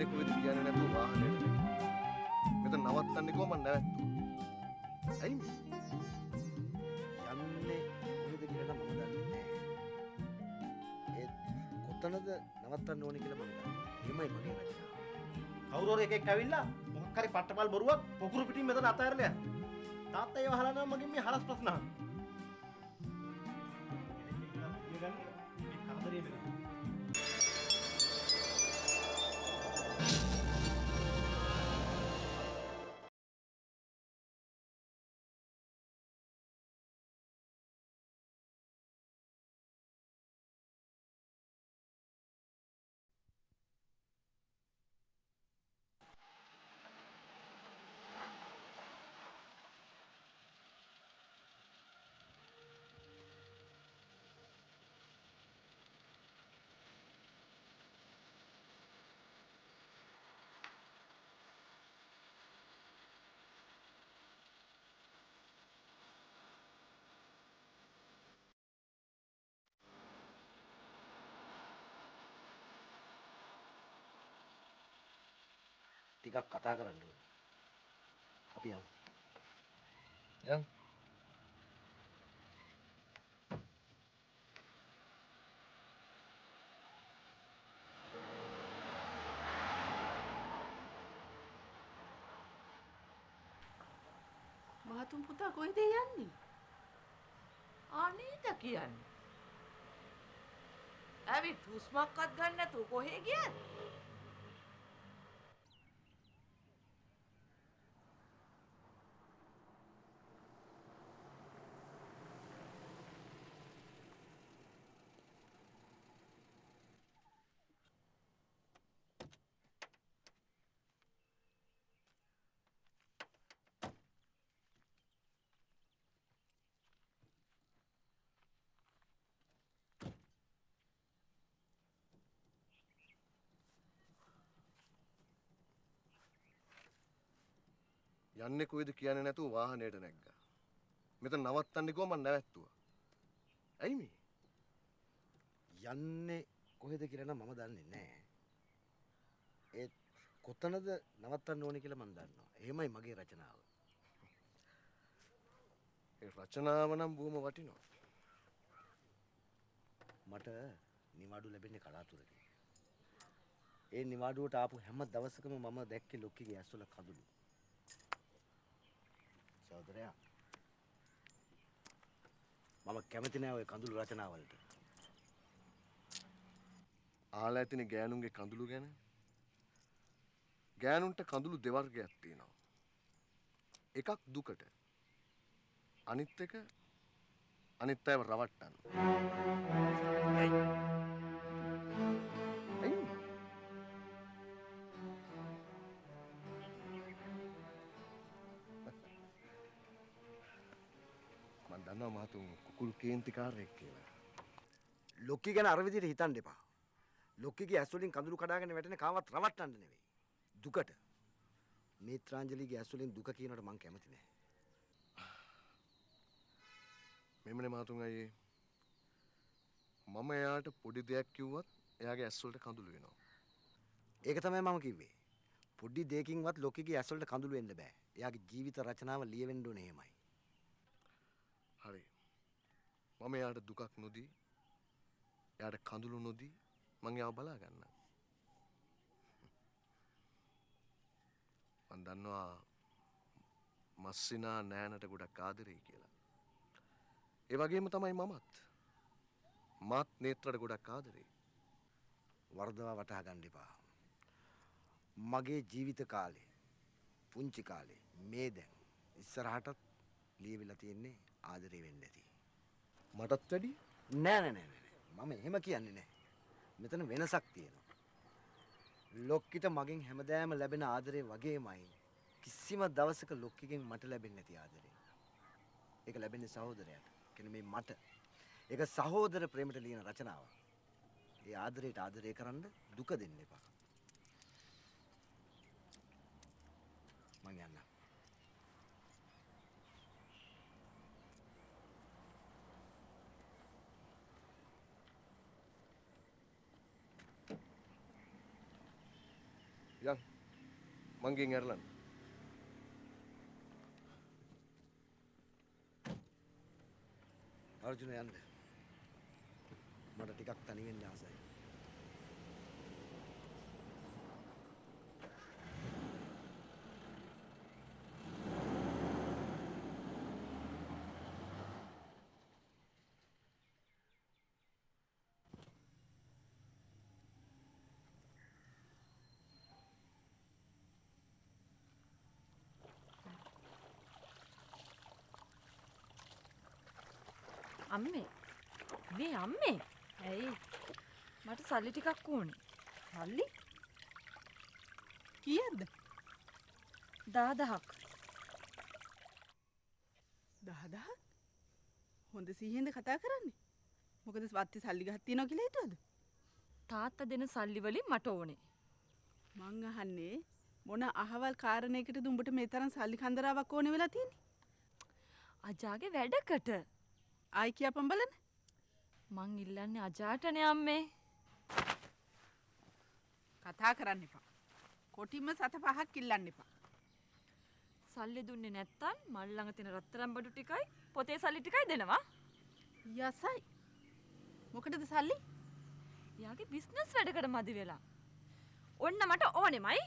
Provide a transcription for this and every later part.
යන්නේ කොහෙද කියන්නේ නැතුව වාහනේට මෙතන නවත්තන්නේ කොහොමද නැවැත්තුවා? ඇයි මේ? යන්නේ කොහෙද කියලා මම දන්නේ නැහැ. ඒත් කොතනද නවත්තන්න ඕනේ කියලා මම දන්නවා. එහෙමයි මගේ රචනාව. කවුරු හරි එකෙක් ඇවිල්ලා මොකක් හරි පට්ටපල් බොරුවක් පොකුරු පිටින් මෙතන අතහැරලා යනවා. තාත්තා ඒව අහලා නම් මගෙන් මේ හරස් ප්‍රශ්න අහනවා. මේ කරදරේ වෙනවා. ටිකක් කතා කරන්න ඕනේ. අපි යමු. යන්. මහතුන් පුතා කොහෙද යන්නේ? අනේද කියන්නේ. ඇවිත් හුස්මක්වත් ගන්න නැතුව කොහෙ ගියද? යන්නේ කොහෙද කියන්නේ නැතුව වාහනේට නැග්ගා. මෙතන නවත්තන්නේ කොහොමද නැවැත්තුවා? ඇයි මේ? යන්නේ කොහෙද කියලා මම දන්නේ නැහැ. ඒත් කොතනද නවත්තන්න ඕනේ කියලා මම දන්නවා. එහෙමයි මගේ රචනාව. ඒ රචනාව නම් බොහොම වටිනවා. මට නිවාඩු ලැබෙන්නේ කලාතුරකින්. ඒ නිවාඩුවට ආපු හැම දවසකම මම දැක්කේ ලොක්කිගේ ඇස්වල කඳුළු. සහෝදරයා මම කැමති නෑ ඔය කඳුළු රචනාවලට. ආලා ඇතිනේ ගෑනුන්ගේ කඳුළු ගැන. ගෑනුන්ට කඳුළු දෙවර්ගයක් තියෙනවා. එකක් දුකට. අනිත් එක අනිත් අයව රවට්ටන්න. ඇයි? මම දන්නවා මහතුන් කුකුල් කේන්තිකාරයෙක් කියලා. ලොක්කි ගැන අර විදිහට හිතන්න එපා. ලොක්කිගේ ඇස් වලින් කඳුළු කඩාගෙන වැටෙන කාවත් රවට්ටන්න නෙවෙයි. දුකට. මේත්‍රාංජලිගේ ඇස් වලින් දුක කියනකට මං කැමති නෑ. මෙමනේ මහතුන් අයියේ. මම එයාට පොඩි දෙයක් කිව්වත් එයාගේ ඇස් වලට කඳුළු වෙනවා. ඒක තමයි මම කිව්වේ. පොඩි දෙයකින්වත් ලොක්කිගේ ඇස් වලට කඳුළු වෙන්න බෑ. එයාගේ ජීවිත රචනාව ලියවෙන්න ඕනේ එහෙමයි. හරි. මම එයාට දුකක් නොදී එයාට කඳුළු නොදී මං එයාව බලා ගන්නම්. මං දන්නවා මස්සිනා නෑනට ගොඩක් ආදරෙයි කියලා. ඒ වගේම තමයි මමත්. මාත් නේත්‍රට ගොඩක් ආදරෙයි. වර්ධවා වටහා ගන්න එපා. මගේ ජීවිත කාලේ පුංචි කාලේ මේ දැන් ඉස්සරහටත් ලියවිලා තියෙන්නේ ආදරේ වෙන්න ඇති. මටත් වැඩි නෑ. මම එහෙම කියන්නේ නෑ. මෙතන වෙනසක් තියෙනවා. ලොක්කිට මගෙන් හැමදාම ලැබෙන ආදරේ වගේමයි කිසිම දවසක ලොක්කිගෙන් මට ලැබෙන්නේ නැති ආදරේ. ඒක ලැබෙන්නේ සහෝදරයාට. කියන්නේ මේ මට. ඒක සහෝදර ප්‍රේමයට ලියන රචනාවක්. ඒ ආදරයට ආදරය කරන්න දුක දෙන්න එපා. මං යන්න. යන් මංගෙන් ඇරලන්න. අර්ජුන යන්න. මට ටිකක් තනි වෙන්න ආසයි. අම්මේ මේ අම්මේ ඇයි මට සල්ලි ටිකක් ඕනේ. සල්ලි? කීයක්ද? 10000ක්. 10000ක්? හොඳ සීහෙන්ද කතා කරන්නේ? මොකද වත්ති සල්ලි ගහක් තියනවා කියලා හිතුවද? තාත්තා දෙන සල්ලි වලින් මට ඕනේ. මං අහන්නේ මොන අහවල් කාරණයකටද උඹට මේ තරම් සල්ලි කන්දරාවක් ඕනේ වෙලා තියෙන්නේ? අජාගේ වැඩකට. ආයි කියපන් බලන්න. මං ඉල්ලන්නේ අජාටනේ අම්මේ. කතා කරන්න එපා. කොටිම 7-5ක් ඉල්ලන්න එපා. සල්ලි දුන්නේ නැත්තම් මල් ළඟ තියෙන රත්තරන් බඩු ටිකයි පොතේ සල්ලි ටිකයි දෙනවා. යසයි. මොකටද සල්ලි? යාගේ බිස්නස් වැඩකට මදි වෙලා. ඔන්න මට ඕනෙමයි.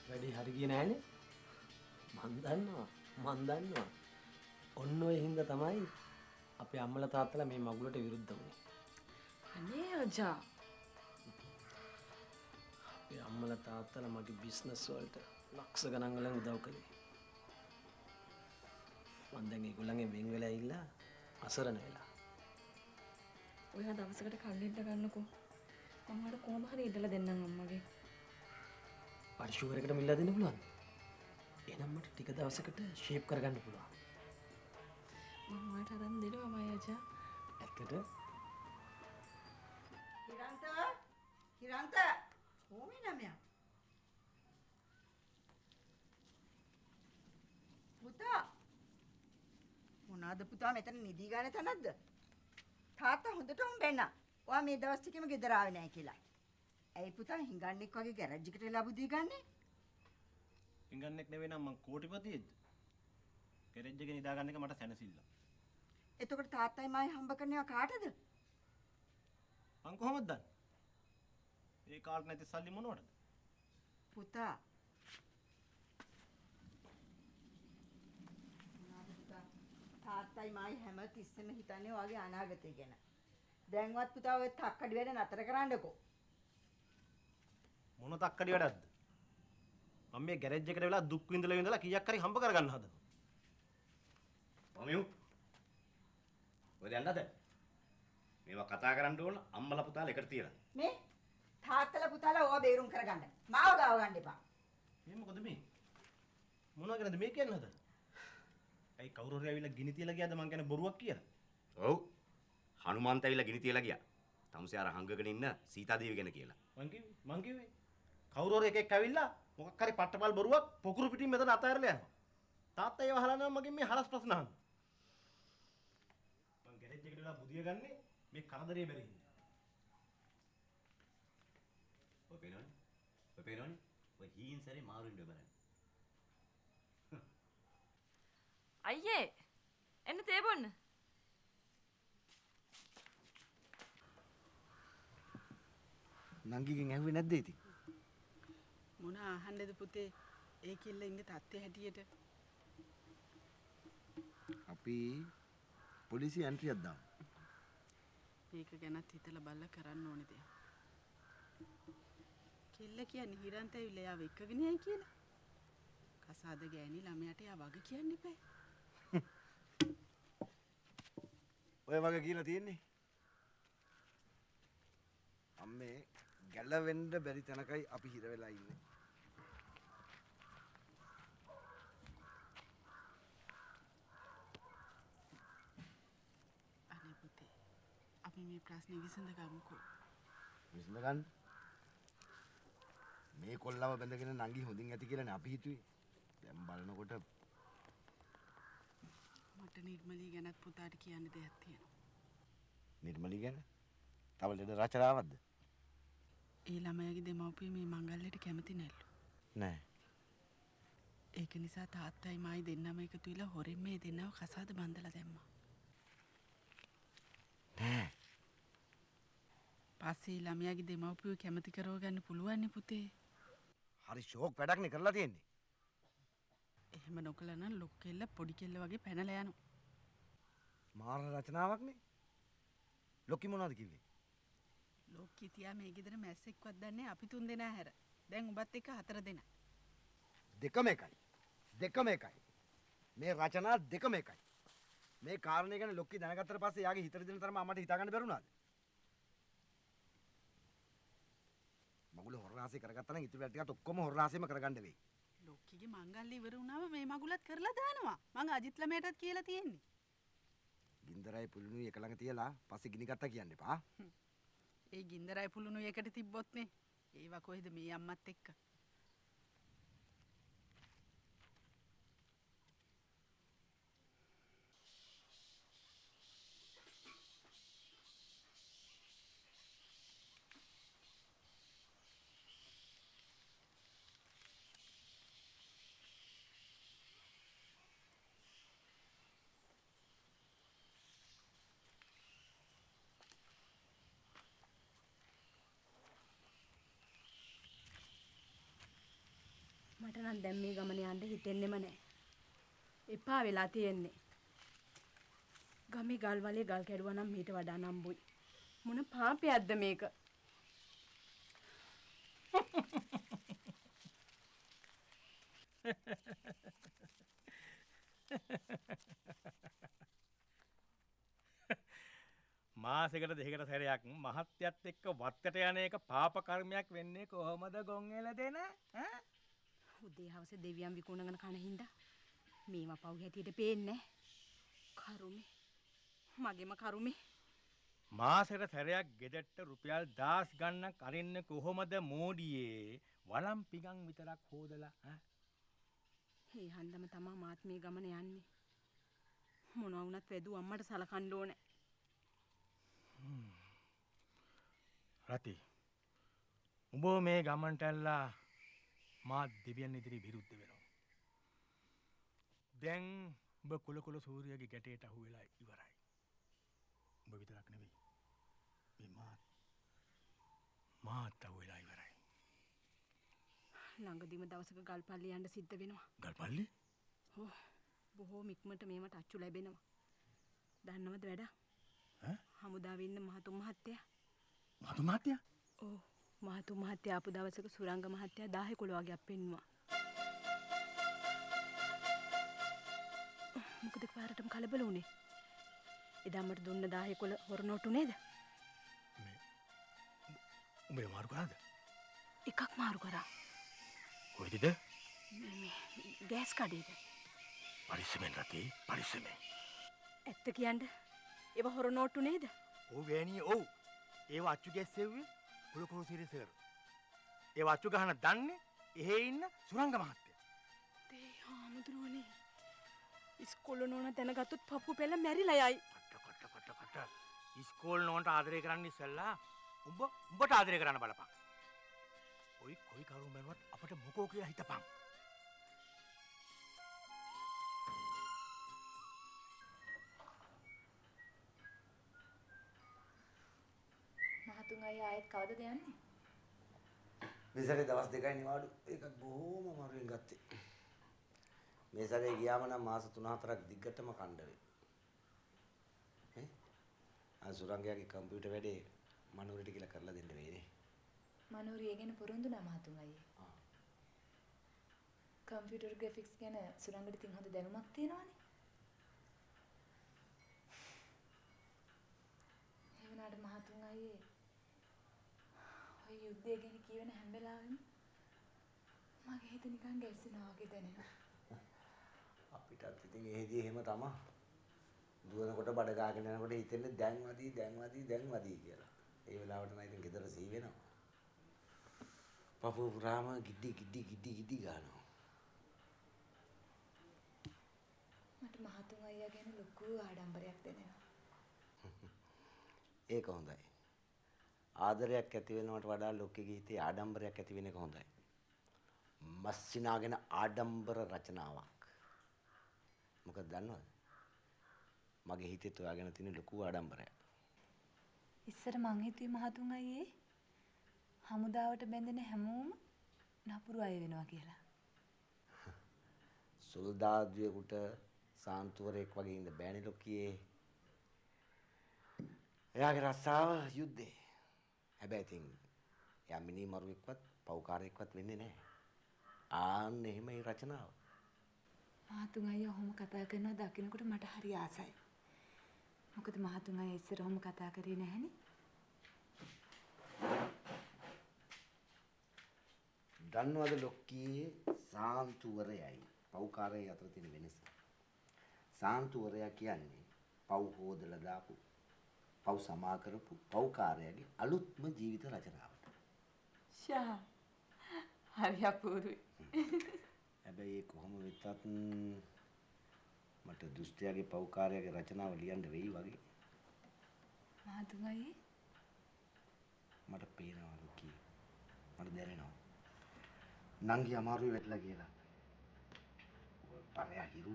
වැඩි හරි ගියේ නෑනේ. මන් දන්නවා. ඔන්න ඔය හින්දා තමයි අපේ අම්මලා තාත්තලා මේ මගුලට විරුද්ධ වුනේ. අනේ අජා. අපේ අම්මලා තාත්තලා මගේ බිස්නස් වලට ලක්ෂ ගණන් වලින් උදව් කළේ. මං දැන් ඒගොල්ලන්ගෙන් වෙන් වෙලා ඉල්ලා අසරණ වෙලා. ඔයා දවසකට කල්ලින්ට ගන්නකෝ. මම වල කොහොම හරි ඉඳලා දෙන්නම් අම්මගේ. පරිශුවර එකට මිල්ලා දෙන්න පුළුවන්. එහෙනම් මට ටික දවසකට ෂේප් කරගන්න පුළුවන්. මම ඔයාට අරන් දෙනවා මයි අජා. ඇත්තට හිරන්ත ඕමේ නමයා පුතා මොනවාද පුතා මෙතන නිදි ගන්න තැනක්ද? තාත්තා හොඳටම බැන්න. ඔයා මේ දවස් ටිකෙම ගෙදර ආවේ නැහැ කියලා. ඇයි පුතා හිඟන්නෙක් වගේ ගෑරේජ් එකට වෙලා බුදිය ගන්නේ? හිඟන්නෙක් නෙවෙයි නම් මං කෝටිපතියෙක්ද? ගෑරේජ් එකේ නිදාගන්න එක මට සැනසෙල්ල. එතකොට තාත්තයි මායි හම්බ කරනවා කාටද? මං කොහොමද දන්නේ? ඒ කාට නැති සල්ලි මොනවටද? පුතා තාත්තයි මායි හැම තිස්සෙම හිතන්නේ ඔයාගේ අනාගතය ගැන. දැන්වත් පුතා ඔය තක්කඩි වැඩ නතර කරන්නකෝ. මොන තක්කඩි වැඩක්ද? මම මේ ගෑරේජ් එකට වෙලා දුක් විඳලා කීයක් හරි හම්බ කරගන්න හදනවා. මමියු ඔය දැන්නද? මේවා කතා කරන්න ඕන අම්මලා පුතාලා එකට තියලා. මේ තාත්තලා පුතාලා ඕවා බේරුම් කරගන්න. මාව ගාව ගන්න එපා. මේ මොකද මේ? මොනවා ගැනද මේ කියන්නේ හදන්නේ? ඇයි කවුරු හරි ඇවිල්ලා ගිනි තියලා ගියාද මං කියන්නේ බොරුවක් කියලා? ඔව්. හනුමන්ත ඇවිල්ලා ගිනි තියලා ගියා. තමුසේ අර හංගගෙන ඉන්න සීතා දේවි ගැන කියලා. මං කිව්වේ කවුරු හරි එකෙක් ඇවිල්ලා මොකක් හරි පට්ටපල් බොරුවක් පොකුරු පිටින් මෙතන අතහැරලා යනවා. තාත්තා ඒව අහලා නම් මගෙන් මේ හරස් ප්‍රශ්න අහනවා. මං ගෑරේජ් එකට වෙලා බුදිය ගන්නේ මේ කරදරේ බැරි හින්දා. ඔය පේනවනේ? ඔය හීන් සැරේ මාරුවෙන්න බලන්න. අයියේ එන්න තේ බොන්න. නංගිගෙන් ඇහුවේ නැද්ද ඉතින්? මොන අහන්නේද පුතේ? ඒ කිල්ල ඉන්නේ තත්ත්වය හැටියට. අපි පොලිසිය එන්ට්‍රියක් දාමු. මේක ගැනත් හිතලා බලලා කරන්න ඕනේ දෙයක්. කිල්ල කියන්නේ හිරන්ත ඇවිල්ලා යාව එක්කගෙන යයි කියලා. කසාද ගෑණි ළමයාට යා වගේ කියන්න එපා. ඔය වගේ කියලා තියෙන්නේ. අම්මේ ගැලවෙන්න බැරි තැනකයි අපි හිර වෙලා ඉන්නේ. අනේ පුතේ අපි මේ ප්‍රශ්නේ විසඳ ගමුකෝ. විසඳ ගන්න. ඒ කොල්ලව බැඳගෙන නංගි හොඳින් ඇති කියලානේ අපි හිතුවේ. දැන් බලනකොට මට නිර්මලී ගැනත් පුතාට කියන්න දෙයක් තියෙනවා. නිර්මලී ගැන තව ලෙඩ රචනාවක්ද? ඒ ළමයාගේ දෙමව්පිය මේ මංගල්‍යයට කැමති නැල්ලු. නෑ. ඒක නිසා තාත්තයි මායි දෙන්නම එකතු වෙලා හොරෙන් මේ දෙන්නව කසාද බඳලා දැම්මා. නෑ. පස්සේ ළමයාගේ දෙමව්පියෝ කැමති කරව ගන්න පුළුවන් නේ පුතේ. හරි ෂෝක් වැඩක් නේ කරලා තියෙන්නේ. එහෙම නොකළා නම් ලොකු කෙල්ල පොඩි කෙල්ල වගේ පැනලා යනවා. මාර රචනාවක් නේ. ලොකි මොනවද කිව්වේ? ලෝකී තියා මේ ගෙදර මැස්සෙක්වත් දන්නේ අපි 3 දෙනා හැර. දැන් උඹත් එක්ක 4 දෙනා. දෙකම එකයි. දෙකම එකයි. මේ රචනා දෙකම එකයි. මේ කාරණේ ගැන ලොක්කි දැනගත්තට පස්සේ යාගේ හිතට දෙන තරම අම්මට හිතා ගන්න බැරුණාද? මගුල හොරාසි කරගත්තා නම් ඉතුරු ටිකත් ඔක්කොම හොරාසිම කරගන්න වෙයි. ලෝකීගේ මංගල්‍ය ඉවර වුණාම මේ මගුලත් කරලා දානවා. මං අජිත් ළමයටත් කියලා තියෙන්නේ. ගින්දරයි පුළුණුයි එක ළඟ තියලා පස්සේ ගිනි ගත්තා කියන්න එපා. ඒ ගින්දරයි පුළුණුයි එකට තිබ්බොත් නේ. ඒවා කොහෙද මේ අම්මත් එක්ක. මට නම් දැන් මේ ගමන යන්න හිතෙන්නෙම නැහැ. එපා වෙලා තියෙන්නේ. ගමේ ගල් වලේ ගල් කැඩුවා නම් මීට වඩා නම්බුයි. මොන පාපයක්ද මේක? මාසෙකට දෙකකට සැරයක් මහත්යත් එක්ක වත්තට යන එක පාප කර්මයක් වෙන්නේ කොහොමද ගොං එල දෙන? ඈ? උදේ හවසේ දෙවියන් විකුණගෙන කන හින්දා මේවා පව් හැටියට පේන්නේ කරුමේ. මගේම කරුමේ. මාසෙකට සැරයක් ගෙදරට රුපියල් 1000 ගන්නක් අරින්න කොහොමද මෝඩියේ වළම් පිඟන් විතරක් හොදලා ඈ? මේ හන්දම තමයි මාත් මේ ගමන යන්නේ. මොනවා වුණත් වැදු අම්මට සලකන්න ඕනේ. රති උඹ මේ ගමන්ට ඇල්ලා මා දෙවියන් ඉදිරි විරුද්ධ වෙනවා. දැන් උඹ කුල සූර්යගේ ගැටේට අහු වෙලා ඉවරයි. උඹ විතරක් නෙවෙයි. මේ මාත් අහු වෙලා ඉවරයි. ළඟදීම දවසක ගල්පල්ලි යන්න සිද්ධ වෙනවා. ගල්පල්ලි? ඔව්. බොහෝ ඉක්මනට මේවට අච්චු ලැබෙනවා. දන්නවද වැඩ? ඈ? හමුදාවේ ඉන්න මහතුන් මහත්තයා. මහතුන් මහත්තයා? ඔව්. මහතුන් මහත්තයා ආපු දවසක සුරංග මහත්තයා 10 11 වගේ අපෙන්නවා. මොකද පාරටම කලබල වුණේ? එදා මට දුන්න 10 11 හොර නෝටු නේද? උඹේ මාරු කරාද? එකක් මාරු කරා. කොහෙද? මේ ගෑස් කඩේද? පරිස්සමෙන් රති පරිස්සමෙන්. ඇත්ත කියන්නේ ඒව හොර නෝටු නේද? ඔව් ගෑණී ඔව්. ඒව අච්චු ගැස්සෙව්වේ කුලකෝ සිරිසර්. ඒව අච්චු ගහන දන්නේ එහෙ ඉන්න සුරංග මහත්තයා. තේ හාමුදුරුවනේ. ඉස්කෝල නෝන දැනගත්තොත් පප්පු පෙළ මැරිලා යයි. කට. ඉස්කෝල් නෝන්ට ආදරය කරන්න ඉස්සෙල්ලා උඹට ආදරය කරන්න බලපන්. කොයි කරුණ බැලුවත් අපට මොකෝ කියලා හිතපන්. මහතුන් අයියා ආයෙත් කවදද යන්නේ? මේ සැරේ දවස් 2යි නිවාඩු. ඒකත් බොහොම අමාරුවෙන් ගත්තේ. මේ සැරේ ගියාම නම් මාස 3-4ක් දිගටම කණ්ඩ වෙයි. සුරංගයාගේ කම්පියුටර් වැඩේ මනෝරිට කියලා කරලා දෙන්න වෙයිනේ. මනෝරිය ගැන පොරොන්දුනා මහතුන් අයියේ. කම්පියුටර් ග්‍රැෆික්ස් ගැන සුරංගට තින් හොඳ දැනුමක් තියෙනවානේ. ඒ වුණාට මහතුන් අයියේ ඔය යුද්ධය ගැන කියවන හැම වෙලාවෙම මගේ හිත නිකන් ගැස්සෙනවා වගේ දැනෙනවා. අපිටත් ඉතින් එහෙදී එහෙම තමයි. දුවනකොට බඩ ගාගෙන යනකොට හිතෙන්නේ දැන් වදී කියලා. ඒ වෙලාවට නම් ඉතින් ගෙදර සී වෙනවා. පපුව පුරාම ගිඩි ගන්නවා. මට මහතුන් අයියා ගැන ලොකු ආඩම්බරයක් දැනෙනවා. ඒක හොඳයි. ආදරයක් ඇති වෙනවට වඩා ලෝකෙක හිතේ ආඩම්බරයක් ඇති වෙන එක හොඳයි. මස්සිනාගෙන ආඩම්බර රචනාවක්. මොකද දන්නවද? මගේ හිතේ ඔයාගෙන තියෙන ලොකු ආඩම්බරයක්. ඉස්සර මං හිතුවේ මහතුන් අයියේ හමුදාවට බැඳෙන හැමෝම නපුරු අය වෙනවා කියලා. සොල්දාදුවෙකුට සාන්තුවරයෙක් වගේ ඉන්න බෑනේ ලොක්කියේ. එයාගේ රස්සාව යුද්ධේ. හැබැයි ඉතින් එයා මිනිමරුවෙක්වත් පව්කාරයෙක්වත් වෙන්නේ නැහැ. ආන්න එහෙමයි රචනාව. මහතුන් අයියා ඔහොම කතා කරනවා දකින්නකොට මට හරි ආසයි. මොකද මහතුන් අයියා ඉස්සර ඔහොම කතා කරේ නැහනේ. දන්නවද ලොක්කියේ සාන්තුවරයයි පව්කාරයයි අතර තියෙන වෙනස? සාන්තුවරයා කියන්නේ පව් හොදලා දාපු, පව් සමා කරපු පව්කාරයාගේ අලුත්ම ජීවිත රචනාවට. ෂා හරි අපූරුයි. හැබැයි කොහොම වෙතත් මට දුෂ්ටයාගේ පව්කාරයාගේ රචනාව ලියන්න වෙයි වගේ. මහතුන් අයියේ මට පේනවා ලොක්කී. මට දැනෙනවා. නංගි අමාරුයි වෙట్లా කියලා. ඔය පරයා හිරු.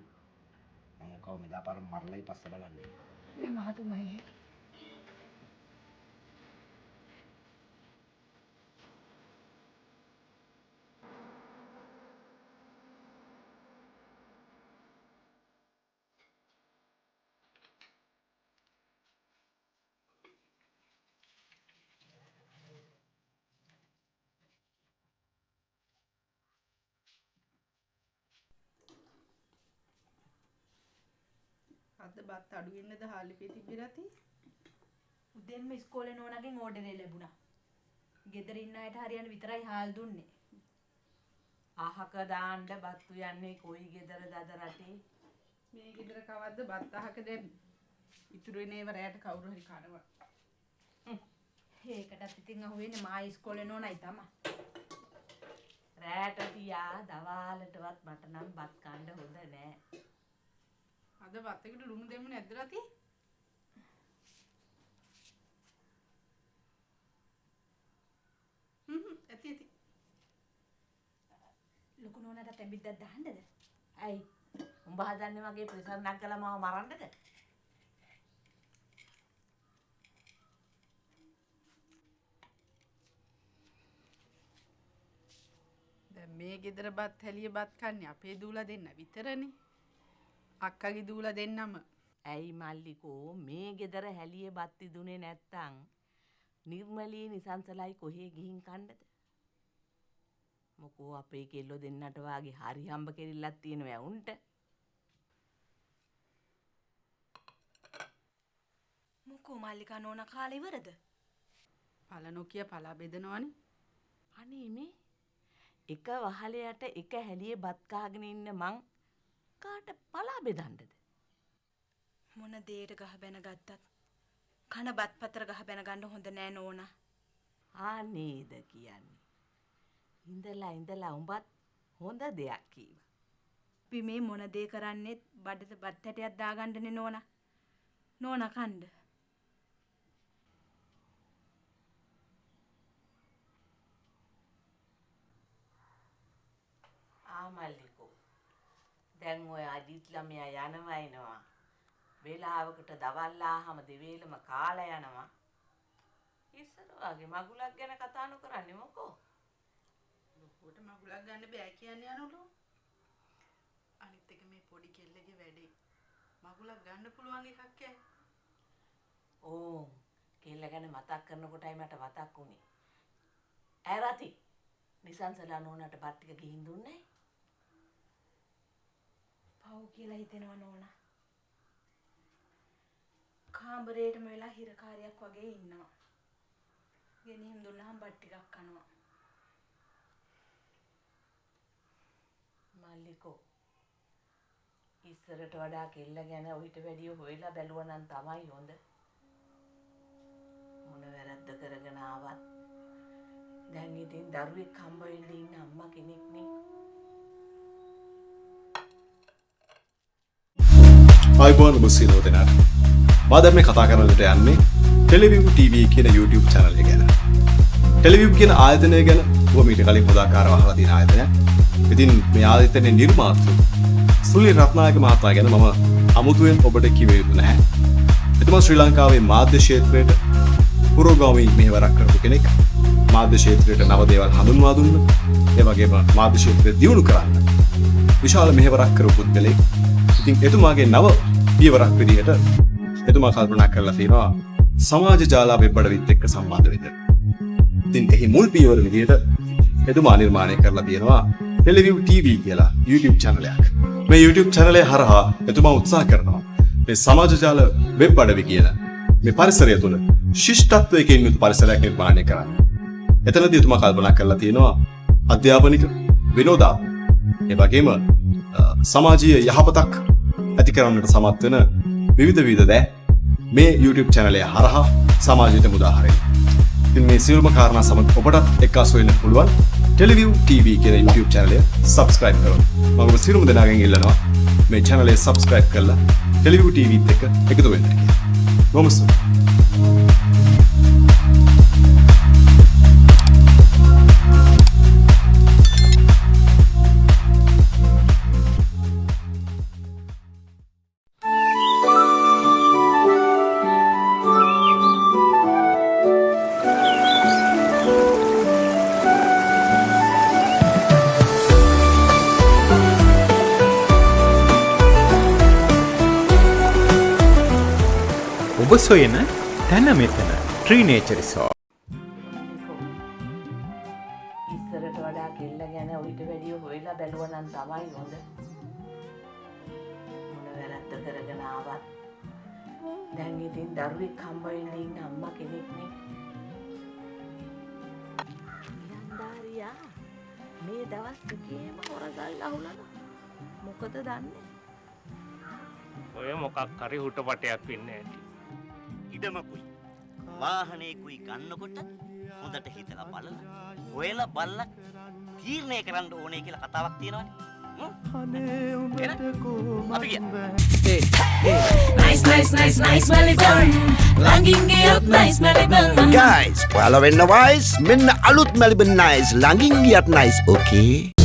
මම කව මෙදා පාර මරලයි පස්ස බලන්නේ. මේ මහතුන් අයියේ අද බත් අඩු වෙන්නද හාලිපේ තිබිරති? උදෙන්ම ඉස්කෝලේ නෝනාගෙන් ඕඩරේ ලැබුණා. ගෙදර ඉන්න අයට හරියන විතරයි හාල් දුන්නේ. අහක දාන්න බත්තු යන්නේ කොයි ගෙදරද අද රටේ? මේ ගෙදර කවද්ද බත් අහක දැන් ඉතුරු වෙනේව රැයට කවුරු හරි කනවා. ඒකටත් ඉතින් අහුවෙන්නේ මා ඉස්කෝලේ නෝනයි තමයි. රැයට තියා දවාලටවත් මට නම් බත් කන්න හොඳ නෑ. අද බත්තකට ලුණු දෙමු නැද්ද රති? ඇති. ලොකු නෝනාට තැඹිද්දක් දාන්නද? ඇයි? උඹ හදන්නේ මගේ ප්‍රසන්නක් කළා මාව මරන්නද? දැන් මේ ගෙදර බත් හැලිය බත් කන්නේ අපේ දූලා දෙන්න විතරනේ. අක්කගේ දූලා දෙන්නම. ඇයි මල්ලිකෝ මේ ගෙදර හැලියේ බත් ඉදුනේ නැත්තම් නිර්මලී නිසංසලයි කොහේ ගිහින් කන්නද? මොකෝ අපේ කෙල්ලෝ දෙන්නට වාගේ හරි හම්බ කෙරිල්ලක් තියෙනවා උන්ට. මොකෝ මල්ලිකා නෝනා කාලේ ඉවරද? පල නොකිය පලා බෙදනවනේ. අනේ මේ එක වහලයට එක හැලියේ බත් කාගෙන ඉන්න මං කාට පලා බෙදන්නද? මොන දෙයට ගහ බැන ගත්තත් කන බත් පතර ගහ බැන ගන්න හොඳ නෑ නෝනා. ආනේද කියන්නේ. ඉඳලා උඹත් හොඳ දෙයක් කීවා. අපි මේ මොන දේ කරන්නේ බඩට බත් හැටයක් දාගන්නනේ නෝනා. නෝනා කණ්ඩ. ආමල්ලිකෝ. දැන් ඔය අදිත් ළමයා යනවා එනවා. වේලාවකට දවල් ආහම දෙවේලම කාලා යනවා. ඉස්සර වගේ මගුලක් ගැන කතා නොකරන්නේ මොකෝ? ලොකුවට මගුලක් ගන්න බෑ කියන්නේ යනලු. අනිත් එක මේ පොඩි කෙල්ලගේ වැඩේ. මගුලක් ගන්න පුළුවන් එකක් ඈ. ඕ කෙල්ල ගැන මතක් කරනකොටයි මට මතක් වුණේ. ඇරති නිසංසලා නෝනාට බත් ටික ගිහින් දුන්නේ. පව් කියලා හිතෙනවා නෝනා. කාමරේටම වෙලා හිරකාරියක් වගේ ඉන්නවා. ගෙනිහින් දුන්නාම බත් ටිකක් කනවා. මල්ලිකෝ ඉස්සරට වඩා කෙල්ල ගැන ඔහිට වැඩිය හොයලා බැලුවා නම් තමයි හොඳ. මොන වැරද්ද කරගෙන ආවත් දැන් ඉතින් දරුවෙක් හම්බ වෙන්න ඉන්න අම්මා කෙනෙක්නේ. ආයිබෝන් මුස්සිනෝ දෙනාට. මා දැන් මේ කතා කරන්නට යන්නේ ටෙලිවිව් TV කියන YouTube channel එක ගැන. ටෙලිවිව් කියන ආයතනය ගැන ඔබ මීට කලින් පොදාකාරව අහලා තියෙන ආයතනයක්. ඉතින් මේ ආයතනයේ නිර්මාතෘ සුනිල් රත්නායක මහතා ගැන මම අමුතුවෙන් ඔබට කිව යුතු නැහැ. එතුමා ශ්‍රී ලංකාවේ මාධ්‍ය ක්ෂේත්‍රයට පුරෝගාමී මෙහෙවරක් කරපු කෙනෙක්. මාධ්‍ය ක්ෂේත්‍රයට නව දේවල් හඳුන්වා දුන්න. ඒ වගේම මාධ්‍ය ක්ෂේත්‍රය දියුණු කරන්න විශාල මෙහෙවරක් කරපු පුද්ගලෙක්. ඉතින් එතුමාගේ නව පියවරක් විදිහට එතුමා කල්පනා කරලා තියෙනවා සමාජ ජාල වෙබ් අඩවිත් එක්ක සම්බන්ධ වෙන්න. ඉතින් එහි මුල් පියවර විදිහට එතුමා නිර්මාණය කරලා තියෙනවා ටෙලිවිව් TV කියලා YouTube channel එකක්. මේ YouTube channel එක හරහා එතුමා උත්සාහ කරනවා මේ සමාජ ජාල වෙබ් අඩවි කියන මේ පරිසරය තුළ ශිෂ්ටත්වයකින් යුතු පරිසරයක් නිර්මාණය කරන්න. එතනදී එතුමා කල්පනා කරලා තියෙනවා අධ්‍යාපනික විනෝදාත්මක ඒ වගේම සමාජීය යහපතක් ඇති කරන්නට සමත් වෙන විවිධ දෑ මේ YouTube channel එක හරහා සමාජයට මුදා හරින්න. ඉතින් මේ සියලුම කාරණා සමග ඔබටත් එක්කාසු වෙන්න පුළුවන් ටෙලිවිව් TV කියන YouTube channel එක subscribe කරන්න. මම ඔබ සියලුම දෙනාගෙන් ඉල්ලනවා මේ channel එක subscribe කරලා ටෙලිවිව් TV එක්ක එකතු වෙන්න කියලා. බොහොම ස්තුතියි. ඔබ සොයන තැන මෙතන ට්‍රී නේචර් රිසෝට්. ඉස්සරට වඩා කෙල්ල ගැන ඔයිට වැඩිය හොයලා බැලුවා නම් තමයි හොඳ. මොන වැරද්ද කරගෙන ආවත් දැන් ඉතින් දරුවෙක් හම්බ වෙන්න ඉන්න අම්මා කෙනෙක්නේ. යන්දාරියා මේ දවස් දෙකේම හොරගල් අහුලනවා. මොකද දන්නේ? ඔය මොකක් හරි හුටපටයක් වෙන්නේ ඇති. ඉඩමකුයි වාහනයකුයි ගන්නකොට හොඳට හිතලා බලලා ඔයලා බල්ලා තීරණය කරන්න ඕනේ කියලා කතාවක් තියෙනවනේ. අපි ගියා. Nice, nice, nice, nice, smelly bun. Langing up, nice, smelly bun. Guys, ඔයාලා වෙන්න වයිස් මෙන්න අලුත් Melbourne nice ළඟින් ගියත් nice, okay?